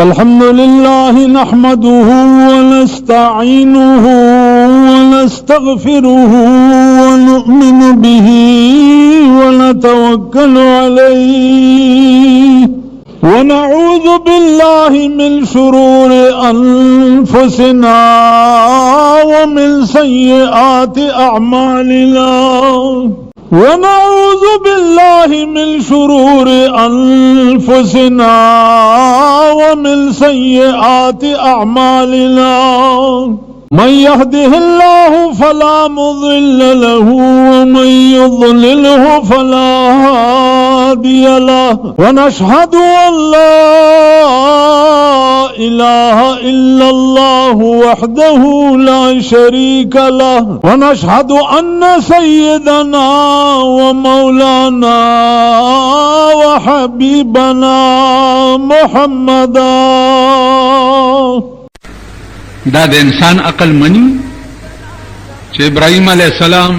अल्हम्दुलिल्लाह नहमदुहु व नस्तईनुहु व नस्तगफिरुहु व नु'मिनु बिही व नतवक्कलु अलैहि व नऊज़ु बिल्लाहि मिन शुरूरि अनफुसिना व मिन सय्यिआति अअमालिना वनऊज़ु बिल्लाहि मिन शुरूरि अनफुसिना व मिन सय्यिआति अअमालिना मन यहदिहिल्लाहु फला मुज़िल्ल लहु व मन युज़लिलहु फला हादिय लहु व नशहदु अल्ला इलाहा इल्लल्लाहु वहदहु ला शरीक लहु व नशहदु अन्ना सय्यदना व मौलाना व हबीबना मुहम्मदा। دا د انسان عقل منی چې ابراهیم علیہ السلام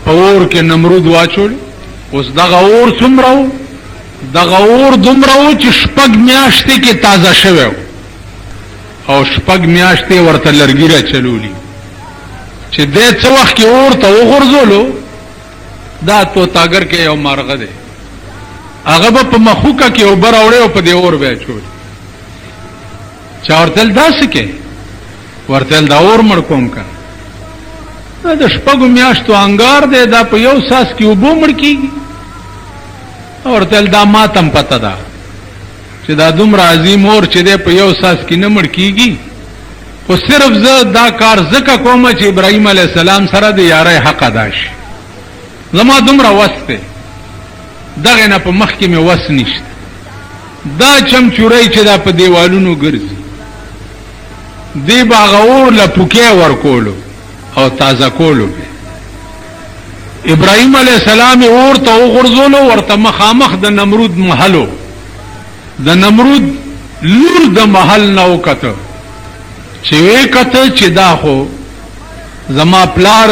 اور کې نمرود واچول. اوس دغه اور څومره دغه اور دومره چې شپږ میاشتې کې تازه شوی او شپږ میاشتې ورته لرګي را چلولي چې دې څه وخت کې اور ته وغورځولو. دا طوطاګر کې یو مارغه دی، هغه به په مخوکه کې اوبه راوړی او په دې اور به اچولي. چا ورتل داسې کې ورتل دا اور مړ کوم که دا د شپږو میاشتو انګار دی، دا په یو ساس کې اوبو مړ کېږي. ورتل دا ماتم پته ده چې دا دومره عظیم اور چې دی په یو ساس کې نه مړ کېږي. خو صرف زه دا کار ځکه کوم چې ابراهیم علیه السلام سره د یارۍ حق ادا شي. زما دومره وس دی، دغې نه په مخ کې مې وس نشته. دا چمچورۍ چې دا په دیوالونو ګرځي دی به هغه اور له پوکې ورکولو او تازه کولو. ابراهیم علیه السلام یې اور ته وغورځولو، ورته مخامخ د نمرود محلو د نمرود لور د محل نه وکته چې ویې کته چې دا خو زما پلار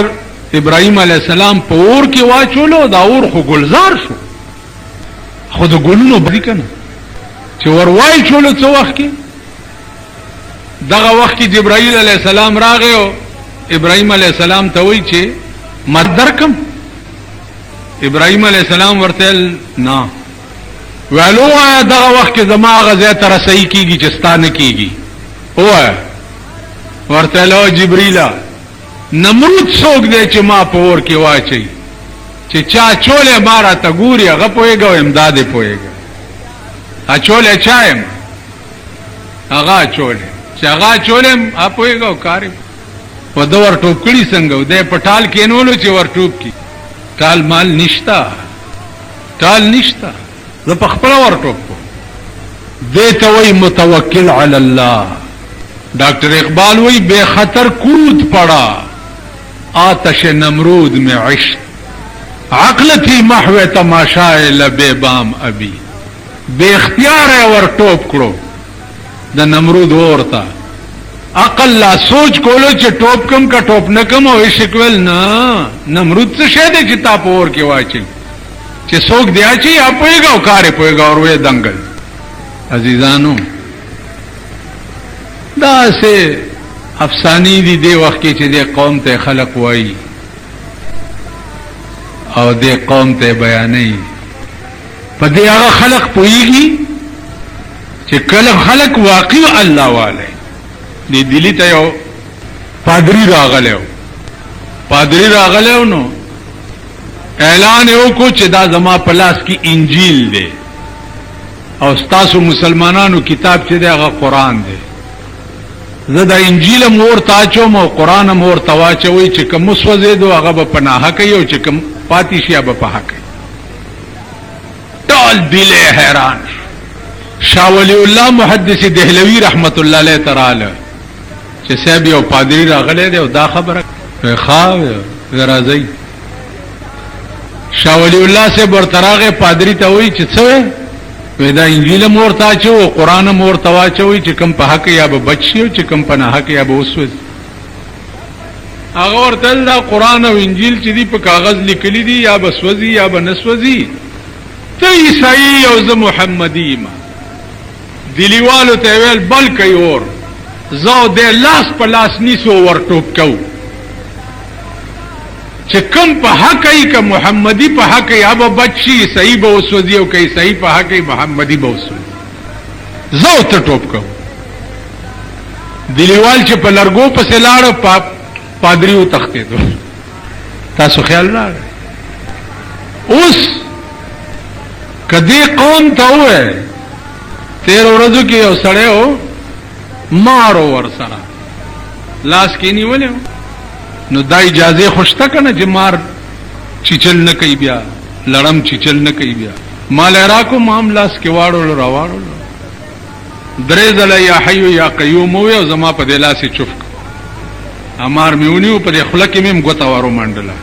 ابراهیم علیه السلام په اور کې واچولو، دا اور خو ګلزار شو. خو د ګلونو بدي که نه چې وروای چولو څه وخت کې دغه وخت کې جبرائیل علیہ السلام راغی او ابراهیم علیہ السلام ته وی چې مدد درکم. ابراهیم علیہ السلام ورته نه ویلو آیا دغه وخت کې زما هغه ځای ته رسۍ کېږي چې ستا نه کېږي. ووایه ورته لو جبریله نمرود څوک دی چې ما په اور کې واچوي چې چا چولې ما راته ګوري هغه پوهېږه او امداد یې پوهېږه. اچولې چایم هغه اچولې چې هغه اچولې اپوېږه او کار یې و ده ور ټوپ کړي څنګه و دی په ټال کېنولو چې ور ټوپ کړي. ټال مال نشته، ټال نشته، زه په خپله ور ټوپ کوم. دې ته وایي متوکل علی الله. ډاکټر اقبال وایي بے خطر کود پڑا آتش نمرود میں عشق عقل تھی محو تماشائے لبے بام ابھی. بے اختیار ور ټوپ کړو د نمرود ورته. عقل لا سوچ کولو چې ټوپ کم کا ټوپ نه کم او شکول نه. نمرود څه شی دی چې تا په اور کې واچي چې څوک دی اچي اپوېږه او کار یې پوهېږه او وې دنګل. عزیزانو داسې افسانې دي دې وخت کې چې دې قوم ته خلق وایي او دې قوم ته بیانوي. په دې هغه خلق پوهېږي چې کله خلق واقع الله والی. دې دلی ته یو پادری راغلی و، پادری راغلی و نو اعلان یې وکړو چې دا زما په لاس کې انجیل دی او ستاسو مسلمانانو کتاب چې دی هغه قرآن دی. زه دا انجیل هم ورته اچوم او قرآن هم ورته واچوئ چې کوم وسوځېدو هغه به په ناحقه کوي او چې کوم پاتې شي هغه به په حق کوي. ټول دلې حیران. شاه ولی الله محدث دهلوی رحمت الله علیه تراله چې صاحب یو پادری راغلی دی او دا خبره ښه راځئ. شاه ولی الله صاحب ورته راغی، پادری ته وایي چې څه وی دا انجیل هم ورته اچو او قرآن هم ورته واچوئ چې کوم په حق یا به بچ شي او چې کوم په ناحق یا به وسوځي. هغه ورته دا قرآن او انجیل چې دی په کاغذ لیکلی دي یا به سوځي یا به نه سوځي. ته عیسائی او زه محمدی ما دلیوالو ته ویل بل کوي اور زو دې لاس په لاس نیسو ور ټوپ کو چې کم په حق ای که محمدی په حق ای اب بچی صحیح به وسودی او کوي صحیح په حق ای محمدی به وسودی زو ته ټوپ کو دلیوال چې په لرګو پسې لاړ پادریو تختې دو تاسو خیال راغی اوس کدی قوم ته وې 13 ورځو کې یو سړی و مارو ور سره لاس کې نیولې نو دا اجازه خوشته کنه چې مار چیچل نه کوي بیا لړم چیچل نه کوي بیا مال راکو معاملات کې واړو راوړو درې ځله یا حي یا قیوم او زما په دلاسه چوف امار میونیو په خلک مې مغتا ورو منډله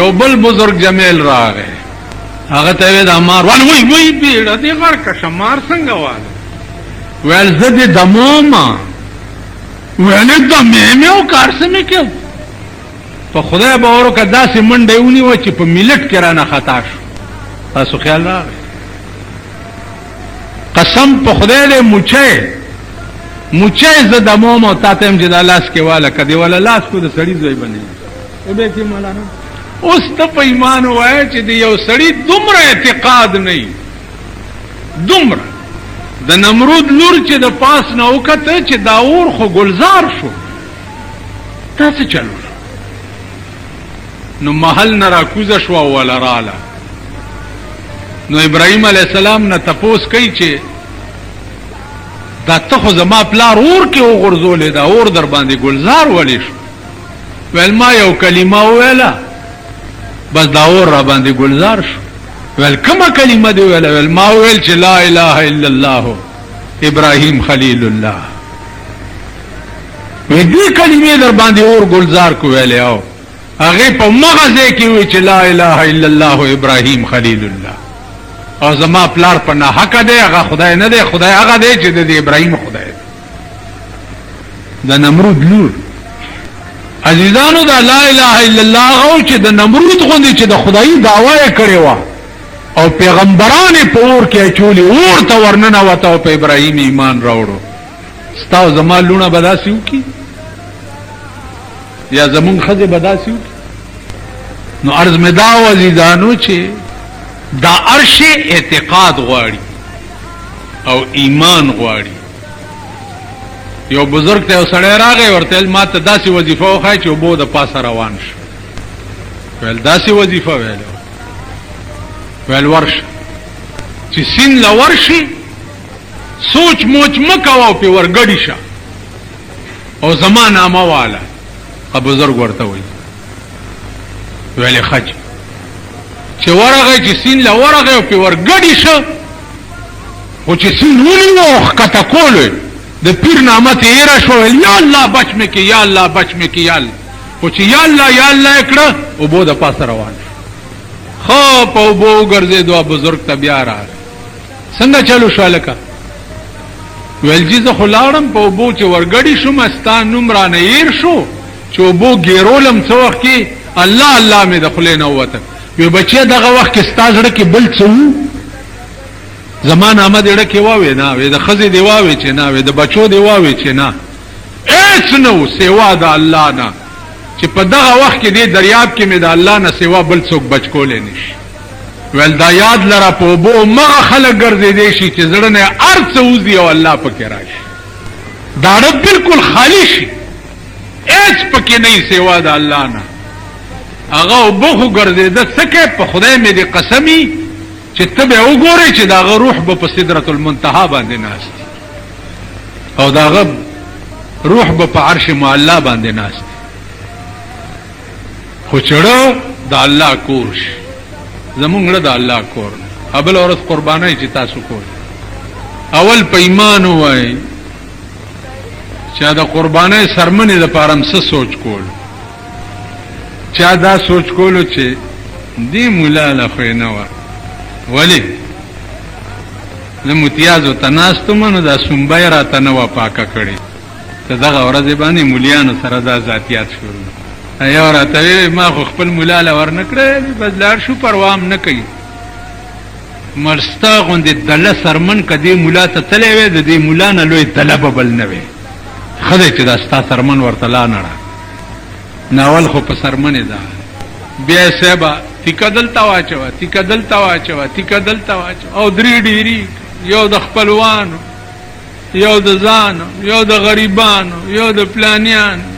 یو بل بزرگ جمیل راغی هغه ته وې د امار وای بیړه دې غر کا شمار څنګه واله ویل زده دموما ویل دمه او کار سمې کې په خدای باور کا داسې منډه ونی و چې په ملت کې رانه خطا شو تاسو خیال راغی قسم په خدای له موچه زده موما او تاسو هم جدا لاس کې والا کدی ولا لاس کو د سړی زوی بنې او به کې مولانا اوس ته په ایمان وای چې دی یو سړی دومره اعتقاد نه دومره د نمرود لور چې د پاس نه وکته چې دا اور خو گلزار شو تاسو چلو نو محل نه راکوزه شو ولا رااله نو ابراهيم عليه السلام نه تپوس کوي چې دا ته خو زما پلار اور کې وغورځولې دا اور در باندې گلزار ولې شو ویل ما یو کلمه ویله بس دا اور را باندې گلزار شو ویل کومه کلمه دی ویل ما ویل چې لا اله الا الله ابراهيم خليل الله وی دې کلمې در باندې اور گلزار کو ویل او هغه په مغزه کې وی چې لا اله الا الله ابراهيم خليل الله او زما پلار په نه حق دی هغه خدای نه دی خدای هغه دی چې د ابراهيم خدای دی د نمرود لور عزیزانو دا لا اله الا الله او چې د نمرود غوندي چې د خدای دعوا یې کړې و او پیغمبران په اور کې چولې اور ته ورننه وته او په ابراهيم ایمان راوړو ستاسو زما لونه بداسیو کی یا زمون خزه بداسیو نو عرض مدا او عزیزانو چې دا عرش اعتقاد غواړي او ایمان غواړي یو بزرگ ته سړی راغی ورته ما ته داسې وظیفه وخای چې وبو د پاسه روان شو ویل داسې وظیفه ویل ورش چې سین لا ورشي سوچ موچ مکو په ورګړی شه او زمانه ما والا ا بزرگ ورته ویل خج چې ورغه چې سین لا ورغه په ورګړی شه او چې سین ونیو کته کولې د پیر نامت یې را شو یا الله بچ مې کې یا الله بچ مې کې یا الله او چې یا الله کړه او بو د پاسه روان خو په بو ګرځې دوه بزرگ ته بیا راغی څنګه چلو شو لکه ویل چې زه خلاړم په بو چې ورګړی شو مستان نوم را نه ير شو چې بو ګیرولم څو وخت کې الله الله مې د خلې نه وته وی بچي دغه وخت کې ستاسو کې بل څو زمان آمد اڑا کی واوی نا وی دا خزی دی واوی چی نا وی دا بچو دی واوی چی نا ایس نو سیوا دا اللہ نا چی پا دا وقت کی دی دریاب کی می دا اللہ نا سیوا بل سوک بچ کو لینش ویل دا یاد لرا پا بو مغا خلق گرزی دیشی چی زرن ارد سوزی او اللہ پا کی راشی دا رب بالکل خالی شی ایس پا کی نئی سیوا دا اللہ نا اغا بخو گرزی دا سکے پا خدای می دی قسمی چې تبه وګورئ چې دا روح په سدرۃ المنتهى باندې ناست او دا روح په عرش معلا باندې ناست خو چړو د الله کورش زمونږ د الله کور ابل اورس قربانای چې تاسو کول اول په ایمان وای چې دا قربانای سرمنې د پارم څه سوچ کول چا دا سوچ کولو چې دی مولا له خو نه و ولی نمتیازو تناستو منو دا سنبای را تنوا پاکا کړي ته دغه ورځ باندې مولیانو سره دا ذاتیات شروع ایا راته ما خو خپل مولا له ورنکړې بس لار شو پروام نه کوي مرستا غوندې دله سرمن که دې ملا ته تلی وی د دې ملا نه لوی دله به بل نه وی ښه دی چې دا ستا سرمن ورته لا نړه ناول خو په سرمنې ده بیا یې صاحبه تیکه دلته واچوه تیکه دلته واچوه تیکه دلته واچوه او درې ډېري یو د خپلوانو یو د ځانو یو د غریبانو یو د پلانیانو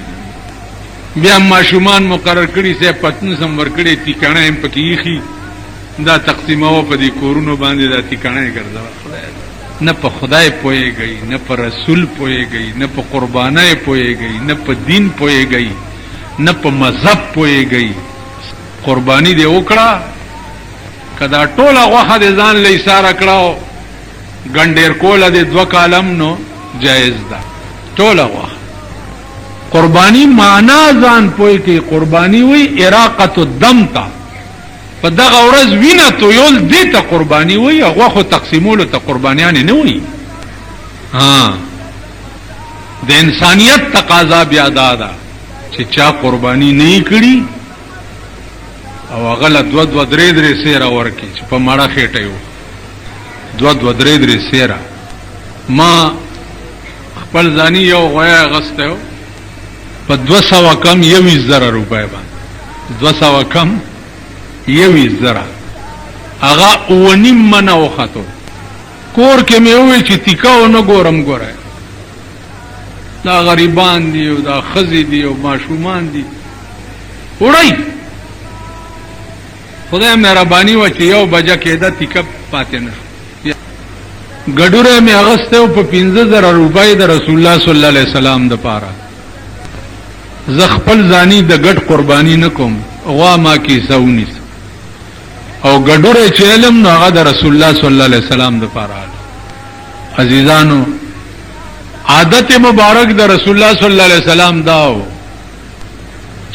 بیا ماشومان مقرر کړي صاحب پتنوس هم ورکړی تیکڼه هم پکې ایښي دا تقسیموه په دې کورونو باندې دا تیکڼه یې ګرځوه نه په خدای پوهېږئ نه په رسول پوهېږئ نه په قربانۍ پوهېږئ نه په دین پوهېږئ نه په مذهب پوهېږئ قرباني دې وکړه که دا ټوله غوښه دې ځان له ایساره کړه ګنډېر کوله دې 2 کالم نو جایز ده ټوله غوښه قربانی معنا ځان پوي کې قربانی وي اراقه الدم تا په دغه ورځ وینه تویول دې ته قربانی وي هغه خو تقسیمولو ته قربانیان نه وي ها د انسانیت تقاضا بیا ده چې چا قربانی نه کړي او هغه له 2 3 سیره ورکی چې په ماړه خېټه یو 2 3 سیره ما خپل ځاني یو غویا غسته په 200 کم 21,000 روپۍ باندې 200 کم 21,000 هغه اونیم منه وخته کور کې مې وې چې تیکاو نه ګورم ګوره دا غریبان دي او دا خزي دي او ماشومان دي وړي خدای مهرباني و چې یو بجه کېده تیکه پاتې نه ګډوره مې اغسته په 15,000 روپۍ د رسول الله صلی الله علیه وسلم د پاره زه خپل ځاني د ګډ قرباني نه کوم غوا ما کې سونیس او ګډوره چې علم نو هغه د رسول الله صلی الله علیه وسلم د پاره عزیزانو عادت مبارک د رسول الله صلی الله علیه وسلم داو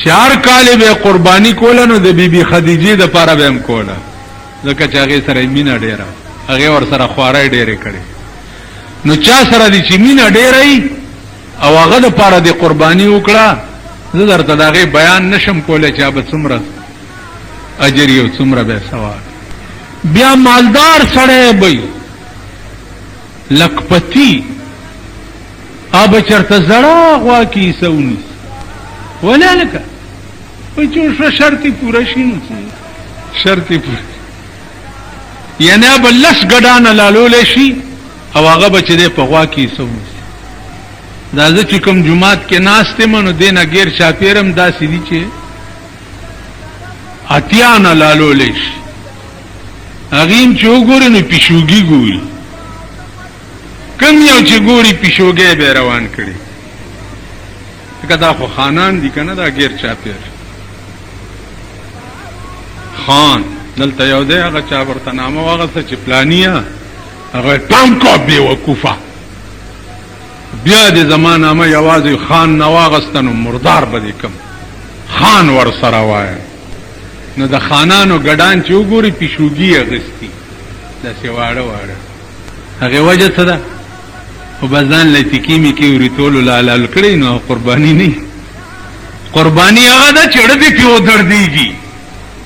4 کال به قربانی کوله نو د بیبي خدیجه د پاره به هم کوله ځکه چې هغه سره مینا ډیره هغه ور سره خوارای ډیره کړي نو چا سره دي چې مینا ډیره او هغه د پاره د قربانی وکړه زه درته داغه بیان نشم کولای چې به څومره اجر یو څومره به ثواب بیا مالدار سره وي لکپتی اب چرته زړه غوا کی سونی ولا لك وچو شرطی پورا شي شرطی پورا یعنی اب لس غډان لالول شي او هغه بچ دې په غوا کی سونی دا چې کوم جمعات کې ناشته منو دینه غیر شاپیرم دا سړي چې اتیان لالول شي اغین چې وګورې نو پښوګي ګوري کم یو چې ګوري پښوګي به روان کړي کدا خو خانان دي کنه دا غیر چاپیر خان دلته یو دی هغه چا ورته نامه واغه چې پلانیا هغه تام کو به وقوفه بیا د زمانه ما یوازې خان نواغستنو مردار بده کم خان ور سره وای نو د خانانو ګډان چې وګوري پښوګي اغستی دا سی واړه واړه هغه وجه څه ده او بزان لټکی می کې ورتول لال کړي نو قرباني نه قرباني هغه د چړې دی پیو درديږي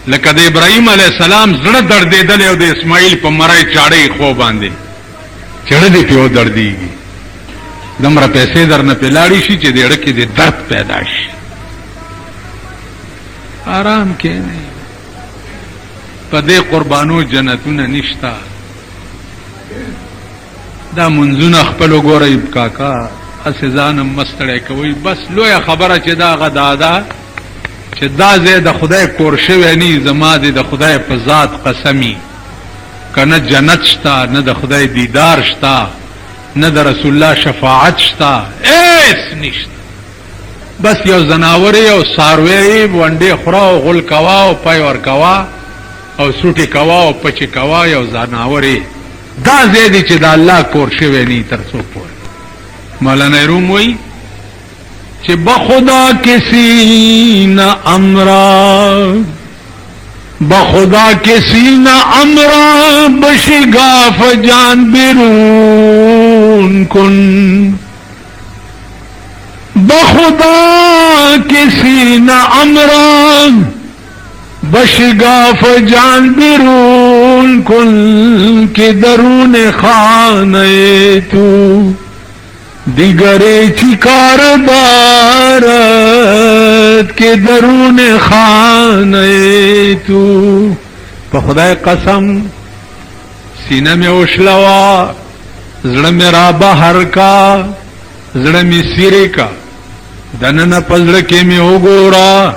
لکه د ابراهيم عليه السلام زړه دردېدل او د اسماعیل په مړای چاړې خو باندې چړې دی پیو درديږي دمره پیسې درنه پلاړی شي چې دېړه کې د درد پیدا شي آرام کې نه په دې قربانو جنتونه نشتا دا منځونه خپل وګورئ کاکا اسزانم مستړی کوي بس لوی خبره چې دا غدادا چې دا زه د خدای کور شوی نه زما د خدای په ذات قسمی کنه جنت شتا نه د خدای دیدار شتا نه د رسول الله شفاعت شتا ایس نشتا بس یو زناور یو ساروی وندې خورا او غل کوا او پای ور کوا او سوټي کوا او پچی کوا یو زناوري دا زیدی چې د الله کور شوی نه تر څو پوره مولانا روم وای چې بخدا کسی نہ امرا بخدا کسی نہ امرا بشگاف جان بیرون کن بخدا کسی نہ امرا بشگاف جان بیرون کن که درون خانه تو دیگری چی کار دارد که درون خانه تو. په خدای قسم سینه میں اوشلوا زړه میں را بهر کا زړه میں سیره کا دننه پزړه کې میں وګورا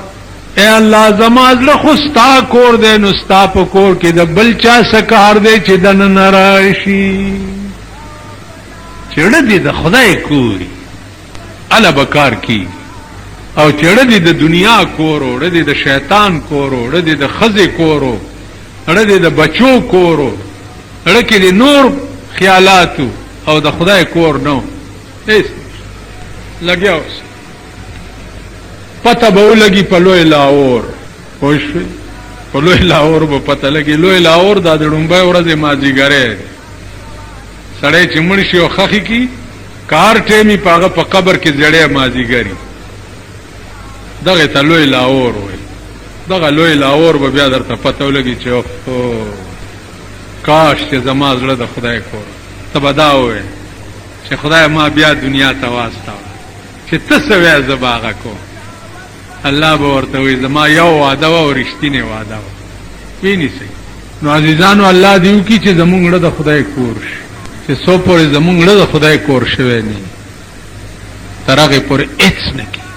اے الله زما زړه خو ستا کور دے نو ستا په کور کې د بل چا سکار دے چې دننه راشي چړه دې د خدای کوری الا بکار کی او چړه دې د دنیا کورو ړه دې د شیطان کورو ړه دې د خزه کورو ړه دې د بچو کورو ړه کې د نور خیالاتو او د خدای کور نو ایس لګیاوس پته به ولګي په لوی لاهور خوښ په لوی لاهور به پته لګي لوی لاهور د ډومبای ورځې مازیګره سړی چې مړ شي او خخي کی کار ټیمي پاغه په قبر کې زړې مازیګری دغه ته لوی لاهور وای دغه لوی لاهور به بیا درته پته ولګي چې او کاش چې زما زړه د خدای کور ته بدا وای چې خدای ما بیا دنیا ته واستاو چې ته سوي زباغه کو الله به ورته وي زما یو وعده او رښتینی وعده ویني سي نو عزیزانو الله دیو کی چې زمونږ د خدای کور شي چې سو پورې زمونږ د خدای کور شوی نه ترغه پورې اڅ نه کی